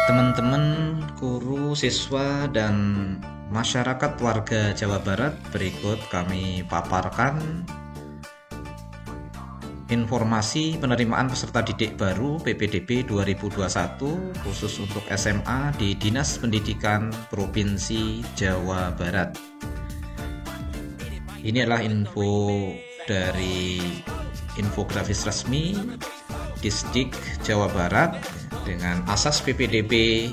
Teman-teman guru, siswa, dan masyarakat warga Jawa Barat, berikut kami paparkan informasi penerimaan peserta didik baru PPDB 2021 khusus untuk SMA di Dinas Pendidikan Provinsi Jawa Barat. Ini adalah info dari infografis resmi Disdik Jawa Barat dengan asas PPDB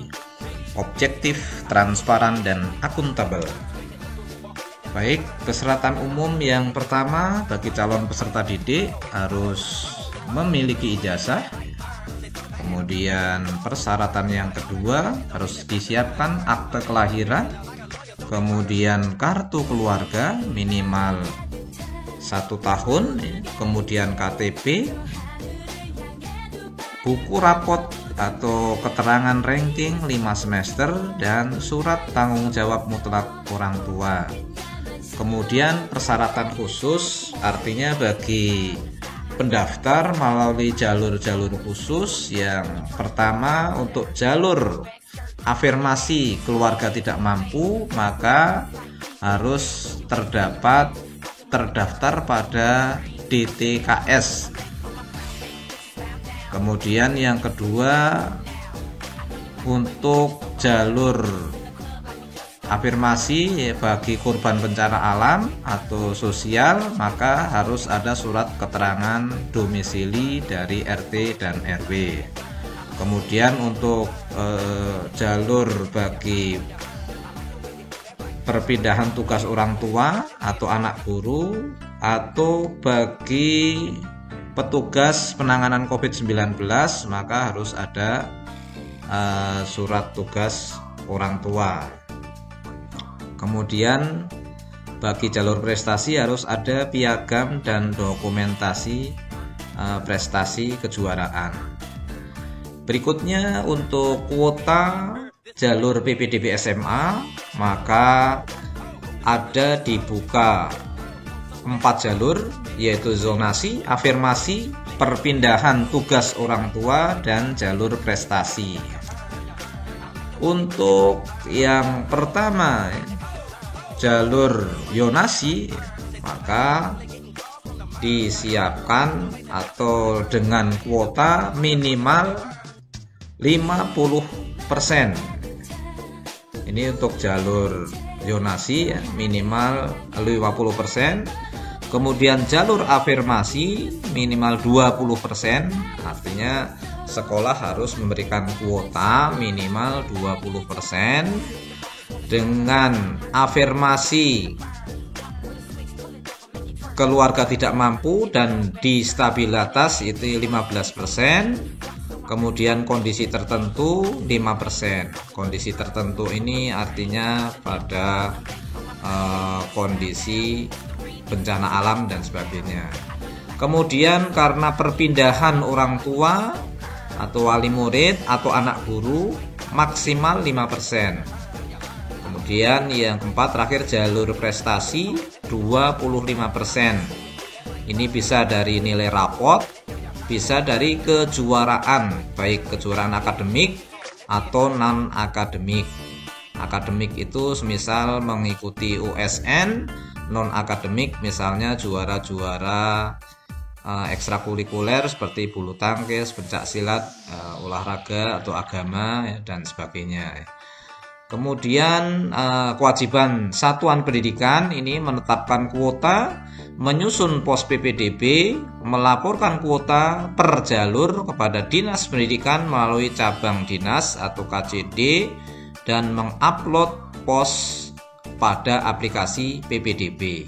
objektif, transparan, dan akuntabel. Baik, persyaratan umum yang pertama bagi calon peserta didik harus memiliki ijazah. Kemudian persyaratan yang kedua harus disiapkan akte kelahiran, kemudian kartu keluarga minimal 1 tahun, kemudian KTP, buku rapot atau keterangan ranking 5 semester, dan surat tanggung jawab mutlak orang tua. Kemudian persyaratan khusus artinya bagi pendaftar melalui jalur-jalur khusus. Yang pertama, untuk jalur afirmasi keluarga tidak mampu, maka harus terdaftar pada DTKS. Kemudian yang kedua, untuk jalur afirmasi bagi korban bencana alam atau sosial, maka harus ada surat keterangan domisili dari RT dan RW. Kemudian untuk jalur bagi perpindahan tugas orang tua atau anak guru, atau bagi petugas penanganan COVID-19, maka harus ada surat tugas orang tua. Kemudian bagi jalur prestasi harus ada piagam dan dokumentasi prestasi kejuaraan. Berikutnya, untuk kuota jalur PPDB SMA, maka ada dibuka 4 jalur, yaitu zonasi, afirmasi, perpindahan tugas orang tua, dan jalur prestasi. Untuk yang pertama, jalur yonasi, maka disiapkan atau dengan kuota minimal 50%. Ini untuk jalur yonasi minimal 50%. Kemudian jalur afirmasi minimal 20%, artinya sekolah harus memberikan kuota minimal 20%. Dengan afirmasi keluarga tidak mampu dan distabilitas itu 15%. Kemudian kondisi tertentu 5%. Kondisi tertentu ini artinya pada kondisi bencana alam dan sebagainya. Kemudian karena perpindahan orang tua atau wali murid atau anak guru maksimal 5%. Kemudian yang keempat, terakhir, jalur prestasi 25%. Ini bisa dari nilai rapot, bisa dari kejuaraan, baik kejuaraan akademik atau non-akademik. Akademik itu semisal mengikuti USN, non-akademik misalnya juara-juara ekstrakurikuler seperti bulu tangkis, pencak silat, olahraga atau agama, dan sebagainya. Kemudian kewajiban satuan pendidikan ini menetapkan kuota, menyusun pos PPDB, melaporkan kuota per jalur kepada Dinas Pendidikan melalui cabang dinas atau KCD, dan mengupload pos pada aplikasi PPDB.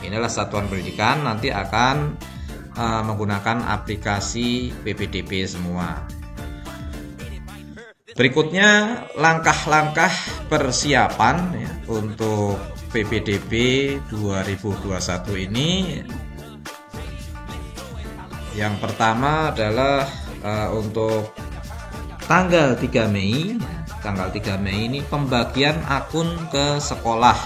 Inilah satuan pendidikan nanti akan menggunakan aplikasi PPDB semua. Berikutnya, langkah-langkah persiapan ya, untuk PPDB 2021 ini. Yang pertama adalah untuk tanggal 3 Mei. Tanggal 3 Mei ini pembagian akun ke sekolah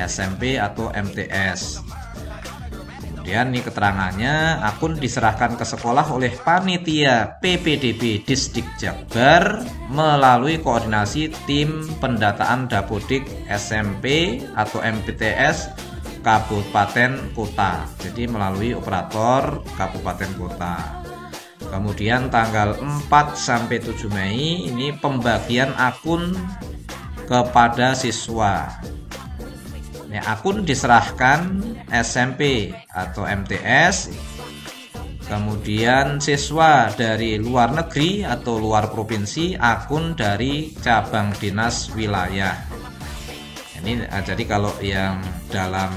SMP atau MTS. Kemudian ini keterangannya, akun diserahkan ke sekolah oleh panitia PPDB Disdik Jabar melalui koordinasi tim pendataan Dapodik SMP atau MPTS Kabupaten Kota. Jadi melalui operator Kabupaten Kota. Kemudian tanggal 4 sampai 7 Mei ini pembagian akun kepada siswa. Akun diserahkan SMP atau MTS, kemudian siswa dari luar negeri atau luar provinsi akun dari cabang dinas wilayah. Ini jadi kalau yang dalam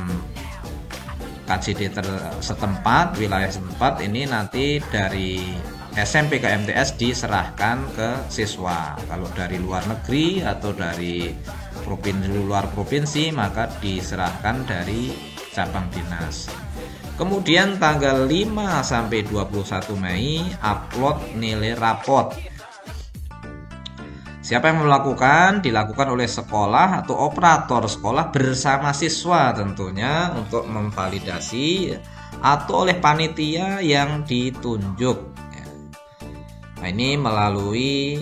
KJD setempat, wilayah setempat, ini nanti dari SMP ke MTS diserahkan ke siswa. Kalau dari luar negeri atau dari luar provinsi maka diserahkan dari cabang dinas. Kemudian tanggal 5 sampai 21 Mei upload nilai rapot. Siapa yang melakukan? Dilakukan oleh sekolah atau operator sekolah bersama siswa tentunya untuk memvalidasi atau oleh panitia yang ditunjuk. Nah, ini melalui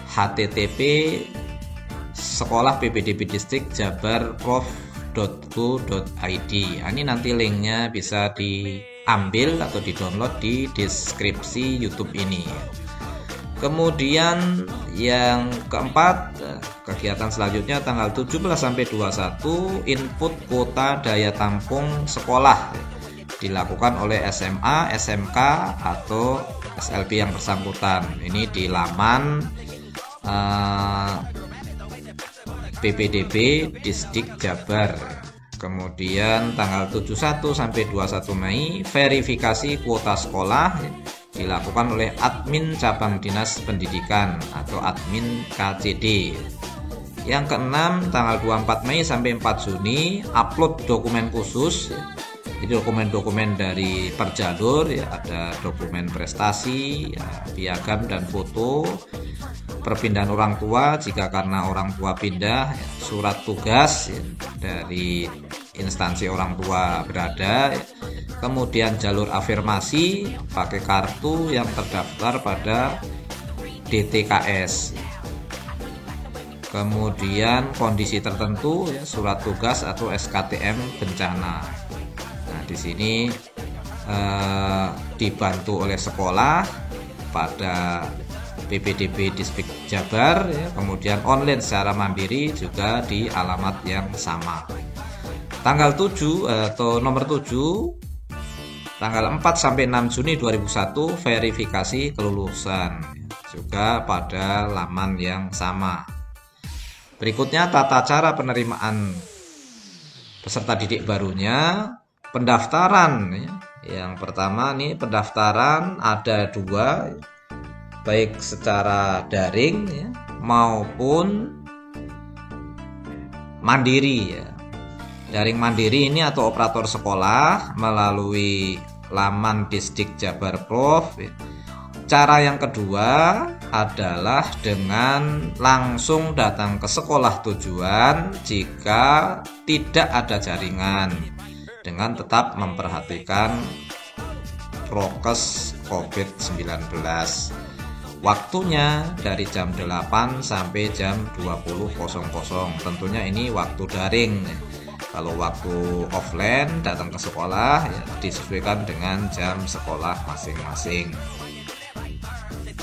http sekolah PPDB Distrik Jabar prof.go.id. Ini nanti linknya bisa diambil atau di-download di deskripsi YouTube ini. Kemudian yang keempat, kegiatan selanjutnya tanggal 17 sampai 21 input kuota daya tampung sekolah dilakukan oleh SMA, SMK atau SLB yang bersangkutan. Ini di laman PPDB Disdik Jabar. Kemudian tanggal 71 sampai 21 Mei verifikasi kuota sekolah dilakukan oleh admin cabang dinas pendidikan atau admin KCD. Yang keenam tanggal 24 Mei sampai 4 Juni upload dokumen khusus. Jadi dokumen-dokumen dari per jalur ya, ada dokumen prestasi, ya, piagam dan foto, perpindahan orang tua jika karena orang tua pindah, ya, surat tugas ya, dari instansi orang tua berada, ya. Kemudian jalur afirmasi pakai kartu yang terdaftar pada DTKS. Kemudian kondisi tertentu ya, surat tugas atau SKTM bencana. Di sini dibantu oleh sekolah pada PPDB Distrik Jabar ya, kemudian online secara mandiri juga di alamat yang sama. Tanggal 7 atau nomor 7 tanggal 4 sampai 6 Juni 2001 verifikasi kelulusan juga pada laman yang sama. Berikutnya tata cara penerimaan peserta didik barunya. Pendaftaran ya. Yang pertama nih pendaftaran ada 2, baik secara daring ya, maupun mandiri ya. Daring mandiri ini atau operator sekolah melalui laman Disdik Jabar Prof ya. Cara yang kedua adalah dengan langsung datang ke sekolah tujuan jika tidak ada jaringan, dengan tetap memperhatikan prokes COVID-19. Waktunya dari jam 8 sampai jam 20.00. Tentunya ini waktu daring. Kalau waktu offline datang ke sekolah ya, disesuaikan dengan jam sekolah masing-masing.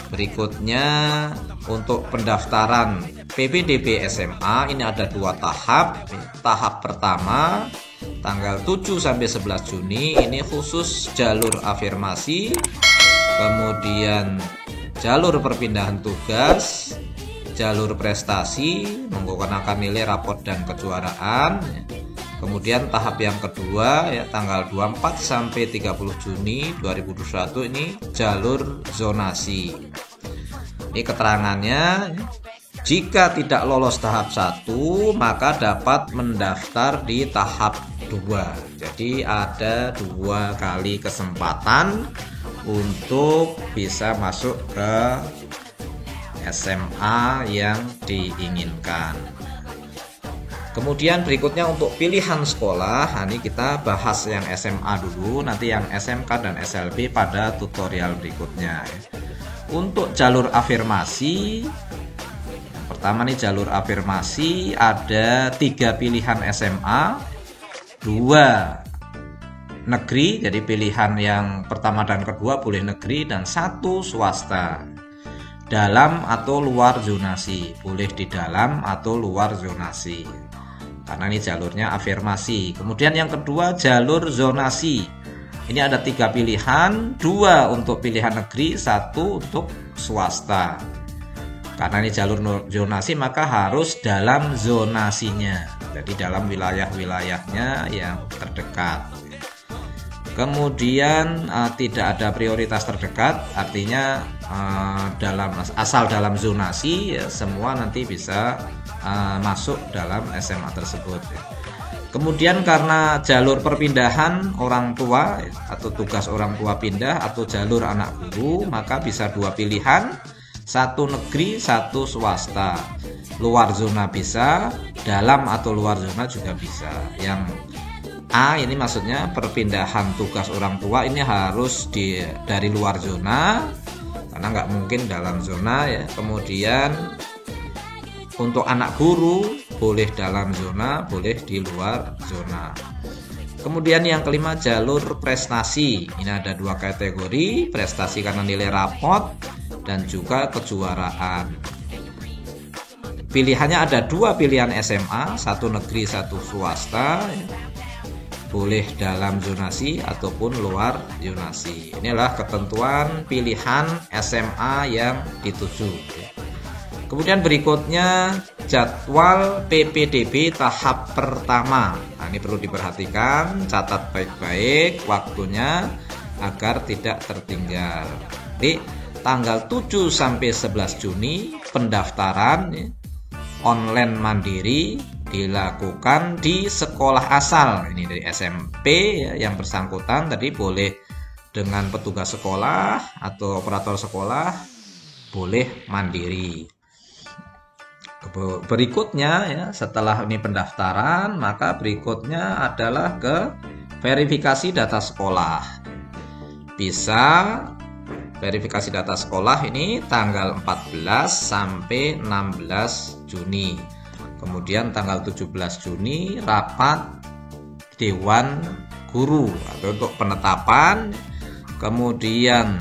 Berikutnya untuk pendaftaran PPDB SMA ini ada 2 tahap. Tahap pertama tanggal 7 sampai 11 Juni ini khusus jalur afirmasi, kemudian jalur perpindahan tugas, jalur prestasi menggunakan nilai rapot dan kejuaraan. Kemudian tahap yang kedua ya tanggal 24 sampai 30 Juni 2021 ini jalur zonasi. Ini keterangannya, jika tidak lolos tahap 1 maka dapat mendaftar di tahap 2. Jadi ada 2 kali kesempatan untuk bisa masuk ke SMA yang diinginkan. Kemudian berikutnya untuk pilihan sekolah, ini kita bahas yang SMA dulu, nanti yang SMK dan SLB pada tutorial berikutnya. Untuk jalur afirmasi, yang pertama nih jalur afirmasi ada 3 pilihan SMA, 2 negeri, jadi pilihan yang pertama dan kedua boleh negeri, dan 1 swasta. Dalam atau luar zonasi, boleh di dalam atau luar zonasi. Karena ini jalurnya afirmasi. Kemudian yang kedua jalur zonasi. Ini ada 3 pilihan, 2 untuk pilihan negeri, 1 untuk swasta. Karena ini jalur zonasi maka harus dalam zonasinya. Jadi dalam wilayah-wilayahnya yang terdekat. Kemudian tidak ada prioritas terdekat, artinya asal dalam zonasi ya, semua nanti bisa masuk dalam SMA tersebut. Kemudian karena jalur perpindahan orang tua atau tugas orang tua pindah atau jalur anak guru, maka bisa 2 pilihan, 1 negeri, 1 swasta. Luar zona bisa, dalam atau luar zona juga bisa. Yang A ini maksudnya perpindahan tugas orang tua ini harus dari luar zona, karena nggak mungkin dalam zona ya. Kemudian untuk anak guru boleh dalam zona, boleh di luar zona. Kemudian yang kelima jalur prestasi. Ini ada 2 kategori, prestasi karena nilai rapot dan juga kejuaraan. Pilihannya ada 2 pilihan SMA, 1 negeri, 1 swasta. Boleh dalam zonasi ataupun luar zonasi. Inilah ketentuan pilihan SMA yang dituju. Kemudian berikutnya jadwal PPDB tahap pertama. Nah, ini perlu diperhatikan, catat baik-baik waktunya agar tidak tertinggal. Jadi tanggal 7 sampai 11 Juni pendaftaran online mandiri dilakukan di sekolah asal. Ini dari SMP ya, yang bersangkutan tadi boleh dengan petugas sekolah atau operator sekolah, boleh mandiri. Berikutnya ya, setelah ini pendaftaran, maka berikutnya adalah ke verifikasi data sekolah. Bisa verifikasi data sekolah ini tanggal 14 sampai 16 Juni. Kemudian tanggal 17 Juni rapat Dewan Guru atau untuk penetapan. Kemudian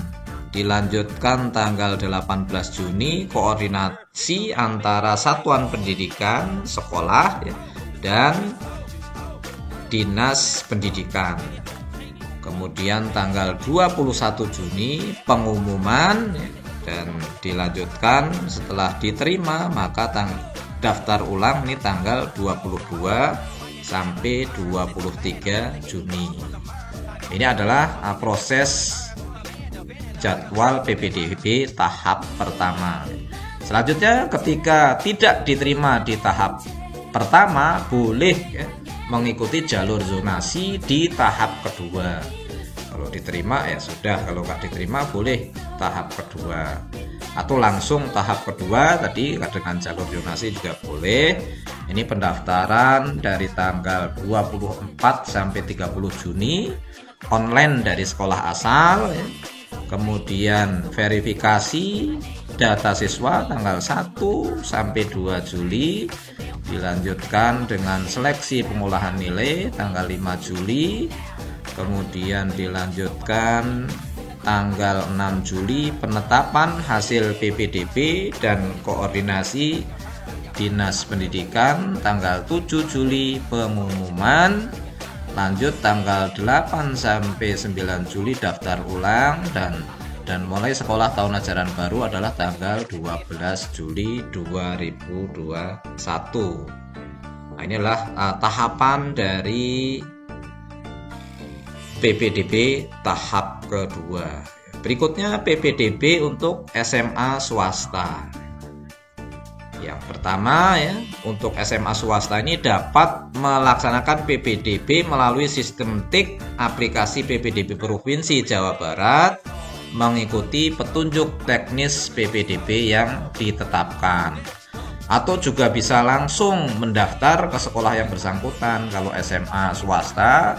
dilanjutkan tanggal 18 Juni koordinasi antara satuan pendidikan sekolah ya, dan dinas pendidikan. Kemudian tanggal 21 Juni pengumuman ya, dan dilanjutkan setelah diterima maka daftar ulang ini tanggal 22 sampai 23 Juni. Ini adalah proses jadwal PPDB tahap pertama. Selanjutnya ketika tidak diterima di tahap pertama boleh ya, mengikuti jalur zonasi di tahap kedua. Kalau diterima ya sudah, kalau nggak diterima boleh tahap kedua. Atau langsung tahap kedua tadi dengan jalur zonasi juga boleh. Ini pendaftaran dari tanggal 24 sampai 30 Juni online dari sekolah asal ya. Kemudian verifikasi data siswa tanggal 1 sampai 2 Juli. Dilanjutkan dengan seleksi pengolahan nilai tanggal 5 Juli. Kemudian dilanjutkan tanggal 6 Juli penetapan hasil PPDB dan koordinasi Dinas Pendidikan. Tanggal 7 Juli pengumuman. Lanjut tanggal 8 sampai 9 Juli daftar ulang dan mulai sekolah tahun ajaran baru adalah tanggal 12 Juli 2021. Nah, inilah tahapan dari PPDB tahap kedua. Berikutnya PPDB untuk SMA swasta. Yang pertama ya, untuk SMA swasta ini dapat melaksanakan PPDB melalui sistem TIK aplikasi PPDB Provinsi Jawa Barat mengikuti petunjuk teknis PPDB yang ditetapkan. atau juga bisa langsung mendaftar ke sekolah yang bersangkutan. Kalau SMA swasta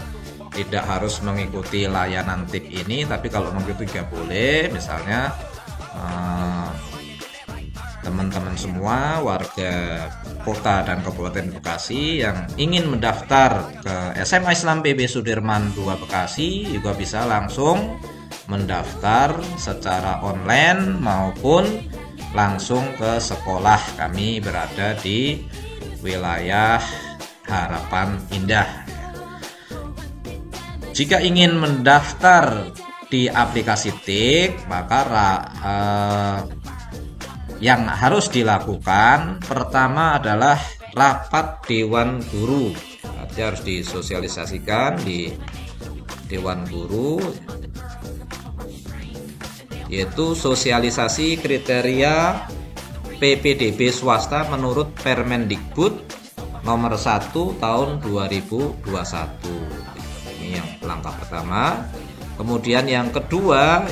tidak harus mengikuti layanan TIP ini, tapi kalau mengikuti juga boleh. Misalnya teman-teman semua warga kota dan Kabupaten Bekasi yang ingin mendaftar ke SMA Islam PB Sudirman II Bekasi juga bisa langsung mendaftar secara online maupun langsung ke sekolah. Kami berada di wilayah Harapan Indah. Jika ingin mendaftar di aplikasi TIK, maka yang harus dilakukan pertama adalah rapat Dewan Guru. Nanti harus disosialisasikan di Dewan Guru, yaitu sosialisasi kriteria PPDB swasta menurut Permendikbud nomor 1 tahun 2021. Ini yang langkah pertama. Kemudian yang kedua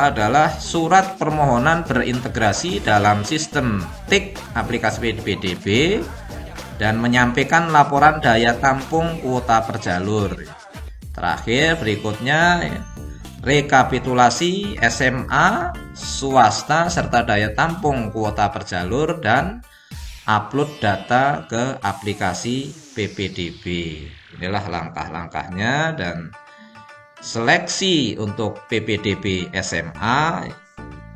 adalah surat permohonan berintegrasi dalam sistem TIK aplikasi PPDB dan menyampaikan laporan daya tampung kuota per jalur. Terakhir berikutnya rekapitulasi SMA swasta serta daya tampung kuota per jalur dan upload data ke aplikasi PPDB. Inilah langkah-langkahnya. Dan seleksi untuk PPDB SMA,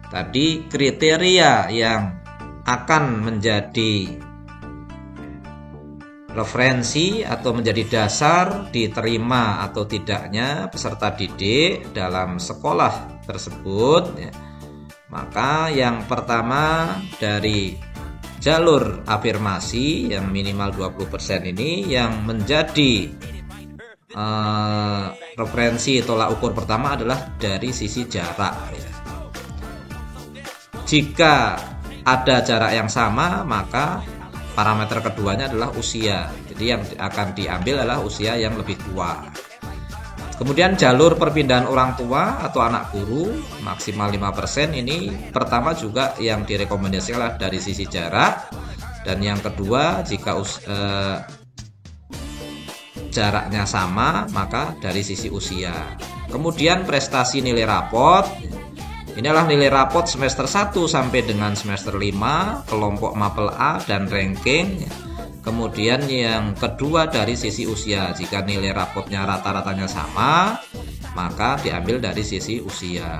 tadi kriteria yang akan menjadi referensi atau menjadi dasar diterima atau tidaknya peserta didik dalam sekolah tersebut. Maka yang pertama dari jalur afirmasi yang minimal 20% ini yang menjadi referensi tolak ukur pertama adalah dari sisi jarak. Jika ada jarak yang sama, maka parameter keduanya adalah usia. Jadi yang akan diambil adalah usia yang lebih tua. Kemudian jalur perpindahan orang tua atau anak guru maksimal 5%. Ini pertama juga yang direkomendasikan adalah dari sisi jarak. Dan yang kedua, jika jaraknya sama, maka dari sisi usia. Kemudian prestasi nilai rapot. Inilah nilai rapot semester 1 sampai dengan semester 5, kelompok mapel A dan ranking. Kemudian yang kedua dari sisi usia. Jika nilai rapotnya rata-ratanya sama, maka diambil dari sisi usia.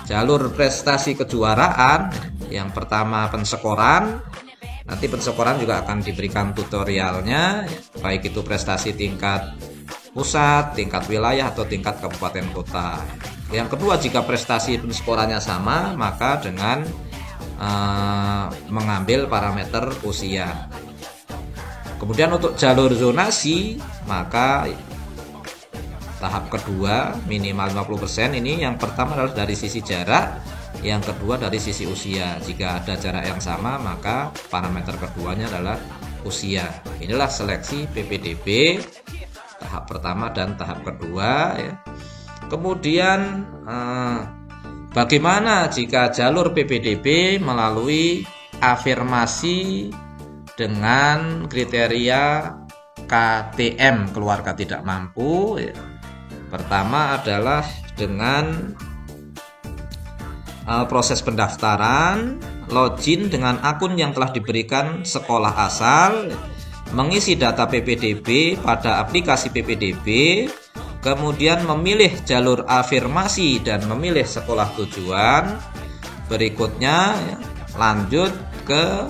Jalur prestasi kejuaraan, yang pertama pensekoran. Nanti pensekoran juga akan diberikan tutorialnya, baik itu prestasi tingkat pusat, tingkat wilayah, atau tingkat kabupaten kota. Yang kedua, jika prestasi pensekorannya sama, maka dengan mengambil parameter usia. Kemudian untuk jalur zonasi, maka tahap kedua minimal 50%. Ini yang pertama adalah dari sisi jarak, yang kedua dari sisi usia. Jika ada jarak yang sama, maka parameter keduanya adalah usia. Inilah seleksi PPDB tahap pertama dan tahap kedua ya. Kemudian bagaimana jika jalur PPDB melalui afirmasi dengan kriteria KTM, keluarga tidak mampu ya. Pertama adalah dengan proses pendaftaran, login dengan akun yang telah diberikan sekolah asal, mengisi data PPDB pada aplikasi PPDB, kemudian memilih jalur afirmasi dan memilih sekolah tujuan. Berikutnya lanjut ke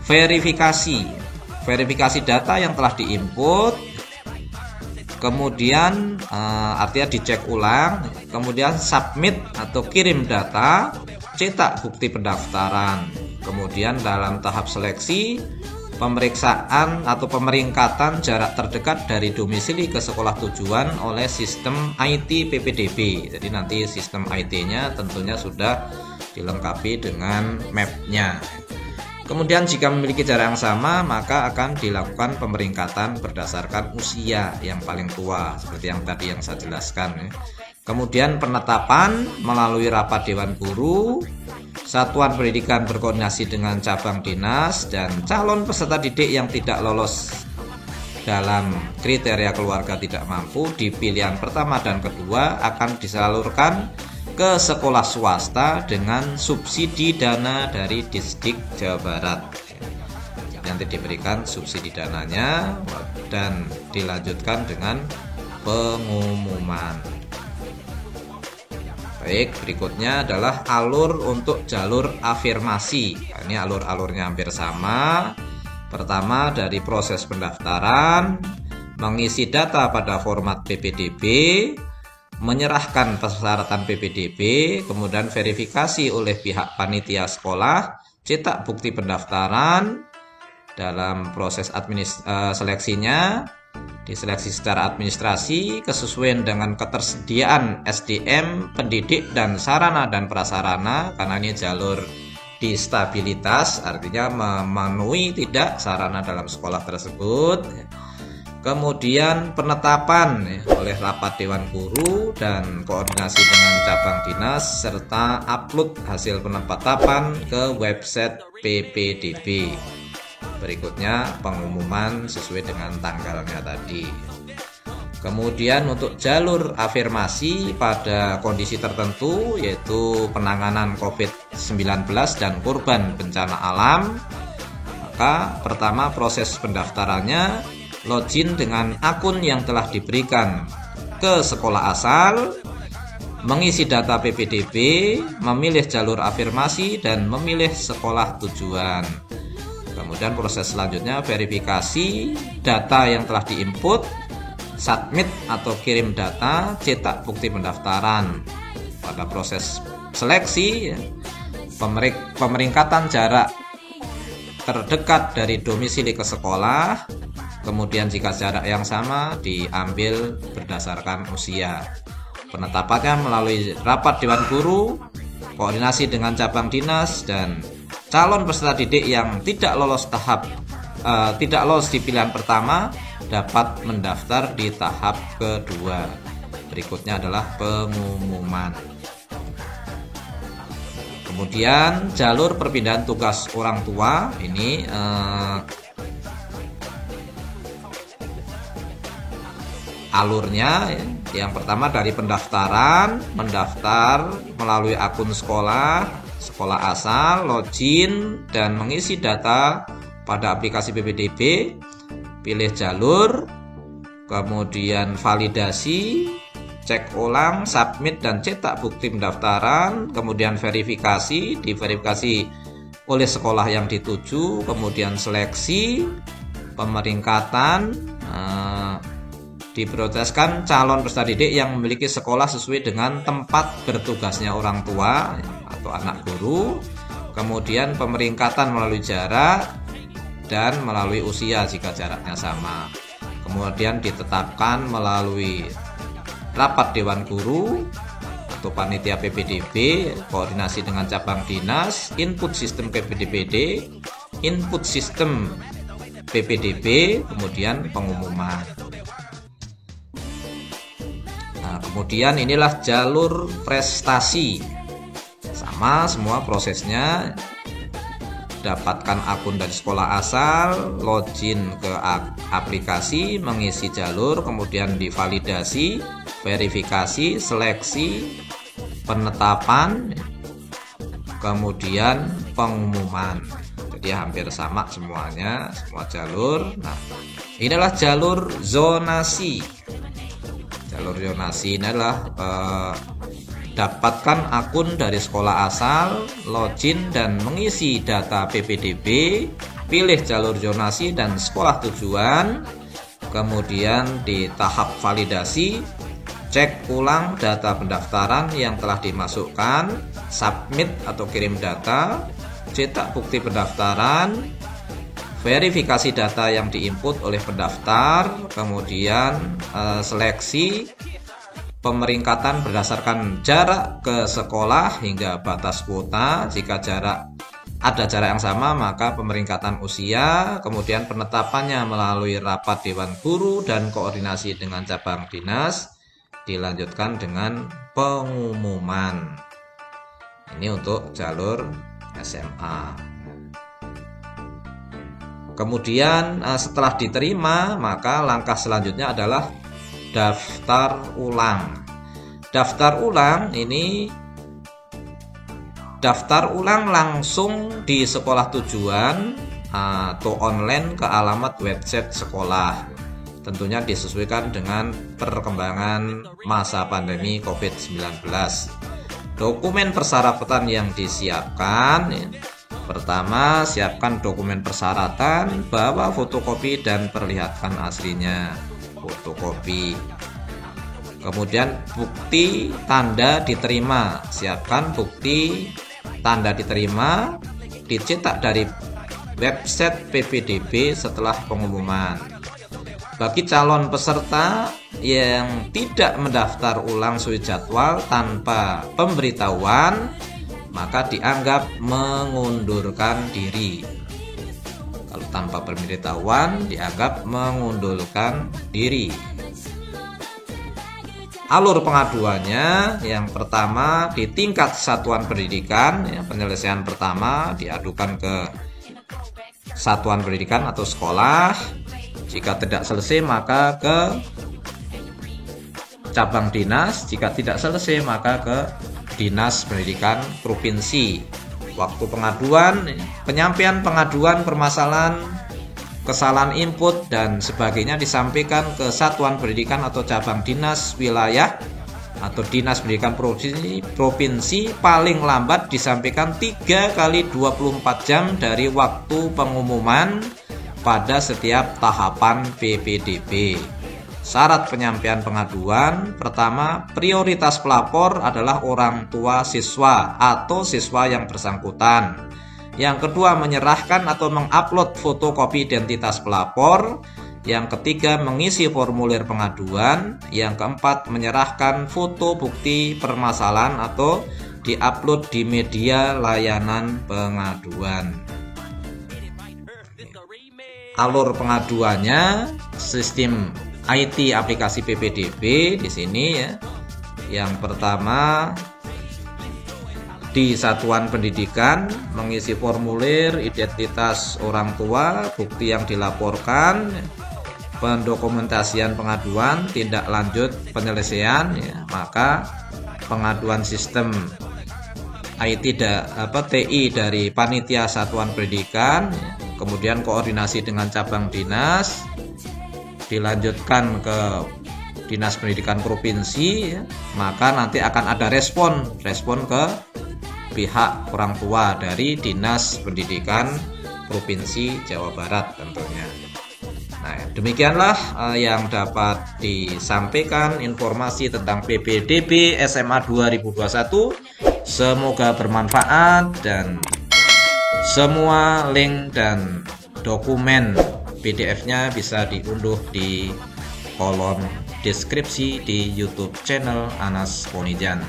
verifikasi data yang telah diinput, kemudian artinya dicek ulang, kemudian submit atau kirim data, cetak bukti pendaftaran. Kemudian dalam tahap seleksi, pemeriksaan atau pemeringkatan jarak terdekat dari domisili ke sekolah tujuan oleh sistem IT PPDB. Jadi nanti sistem IT-nya tentunya sudah dilengkapi dengan map-nya. Kemudian jika memiliki jarak yang sama, maka akan dilakukan pemeringkatan berdasarkan usia yang paling tua, seperti yang tadi yang saya jelaskan. Kemudian penetapan melalui rapat Dewan Guru, satuan pendidikan berkoordinasi dengan cabang dinas, dan calon peserta didik yang tidak lolos dalam kriteria keluarga tidak mampu di pilihan pertama dan kedua akan disalurkan ke sekolah swasta dengan subsidi dana dari Distrik Jawa Barat. Nanti diberikan subsidi dananya dan dilanjutkan dengan pengumuman. Baik, berikutnya adalah alur untuk jalur afirmasi. Ini alur-alurnya hampir sama. Pertama, dari proses pendaftaran, mengisi data pada format PPDB, menyerahkan persyaratan PPDB, kemudian verifikasi oleh pihak panitia sekolah, cetak bukti pendaftaran. Dalam proses seleksinya, diseleksi secara administrasi, kesesuaian dengan ketersediaan SDM, pendidik, dan sarana dan prasarana, karena ini jalur distabilitas, artinya memenuhi tidak sarana dalam sekolah tersebut. Kemudian penetapan oleh rapat Dewan Guru dan koordinasi dengan cabang dinas, serta upload hasil penetapan ke website PPDB. Berikutnya pengumuman sesuai dengan tanggalnya tadi. Kemudian untuk jalur afirmasi pada kondisi tertentu, yaitu penanganan COVID-19 dan korban bencana alam, maka pertama proses pendaftarannya login dengan akun yang telah diberikan ke sekolah asal, mengisi data PPDB, memilih jalur afirmasi, dan memilih sekolah tujuan. Kemudian proses selanjutnya verifikasi data yang telah diinput, submit atau kirim data, cetak bukti pendaftaran. Pada proses seleksi, pemeringkatan jarak terdekat dari domisili ke sekolah, kemudian jika jarak yang sama diambil berdasarkan usia. Penetapannya melalui rapat Dewan Guru, koordinasi dengan cabang dinas, dan calon peserta didik yang tidak lolos di pilihan pertama dapat mendaftar di tahap kedua. Berikutnya adalah pengumuman. Kemudian jalur perpindahan tugas orang tua ini alurnya yang pertama dari pendaftaran, mendaftar melalui akun sekolah asal, login dan mengisi data pada aplikasi PPDB, pilih jalur, kemudian validasi, cek ulang, submit dan cetak bukti pendaftaran, kemudian verifikasi, diverifikasi oleh sekolah yang dituju, kemudian seleksi, pemeringkatan, diprioritaskan calon peserta didik yang memiliki sekolah sesuai dengan tempat bertugasnya orang tua atau anak guru, kemudian pemeringkatan melalui jarak dan melalui usia jika jaraknya sama. Kemudian ditetapkan melalui rapat Dewan Guru atau panitia PPDB, koordinasi dengan cabang dinas, input sistem PPDBD, input sistem PPDB, kemudian pengumuman. Nah, kemudian inilah jalur prestasi. Sama semua prosesnya. Dapatkan akun dari sekolah asal, login ke aplikasi, mengisi jalur, kemudian divalidasi, verifikasi, seleksi, penetapan, kemudian pengumuman. Jadi hampir sama semuanya, semua jalur. Nah, inilah jalur zonasi. Jalur zonasi ini adalah dapatkan akun dari sekolah asal, login dan mengisi data PPDB, pilih jalur zonasi dan sekolah tujuan, kemudian di tahap validasi, cek ulang data pendaftaran yang telah dimasukkan, submit atau kirim data, cetak bukti pendaftaran, verifikasi data yang diinput oleh pendaftar, kemudian seleksi, pemeringkatan berdasarkan jarak ke sekolah hingga batas kuota. Jika ada jarak yang sama, maka pemeringkatan usia, kemudian penetapannya melalui rapat Dewan Guru dan koordinasi dengan cabang dinas, dilanjutkan dengan pengumuman. Ini untuk jalur SMA. Kemudian setelah diterima, maka langkah selanjutnya adalah daftar ulang. Daftar ulang ini daftar ulang langsung di sekolah tujuan atau online ke alamat website sekolah. Tentunya disesuaikan dengan perkembangan masa pandemi COVID-19. Dokumen persyaratan yang disiapkan, pertama, siapkan dokumen persyaratan, bawa fotokopi dan perlihatkan aslinya, fotokopi. Kemudian bukti tanda diterima, siapkan bukti tanda diterima, dicetak dari website PPDB setelah pengumuman. Bagi calon peserta yang tidak mendaftar ulang sesuai jadwal tanpa pemberitahuan, maka dianggap mengundurkan diri. Kalau tanpa pemberitahuan, dianggap mengundurkan diri. Alur pengaduannya, yang pertama di tingkat satuan pendidikan, penyelesaian pertama diadukan ke satuan pendidikan atau sekolah. Jika tidak selesai maka ke cabang dinas, jika tidak selesai maka ke Dinas Pendidikan Provinsi. Waktu pengaduan, penyampaian pengaduan permasalahan, kesalahan input dan sebagainya disampaikan ke satuan pendidikan atau cabang dinas wilayah atau Dinas Pendidikan Provinsi paling lambat disampaikan 3 kali 24 jam dari waktu pengumuman pada setiap tahapan PPDB. Syarat penyampaian pengaduan, pertama, prioritas pelapor adalah orang tua siswa atau siswa yang bersangkutan. Yang kedua, menyerahkan atau mengupload fotokopi identitas pelapor. Yang ketiga, mengisi formulir pengaduan. Yang keempat, menyerahkan foto bukti permasalahan atau diupload di media layanan pengaduan. Alur pengaduannya, sistem IT aplikasi PPDB di sini ya. Yang pertama, di satuan pendidikan mengisi formulir identitas orang tua, bukti yang dilaporkan, pendokumentasian pengaduan, tindak lanjut penyelesaian ya. Maka pengaduan sistem IT TI dari panitia satuan pendidikan ya. Kemudian koordinasi dengan cabang dinas, dilanjutkan ke Dinas Pendidikan Provinsi ya, maka nanti akan ada respon ke pihak orang tua dari Dinas Pendidikan Provinsi Jawa Barat tentunya. Nah, demikianlah yang dapat disampaikan informasi tentang PPDB SMA 2021. Semoga bermanfaat dan semua link dan dokumen PDF-nya bisa diunduh di kolom deskripsi di YouTube channel Anas Ponijan.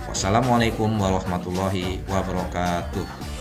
Wassalamualaikum warahmatullahi wabarakatuh.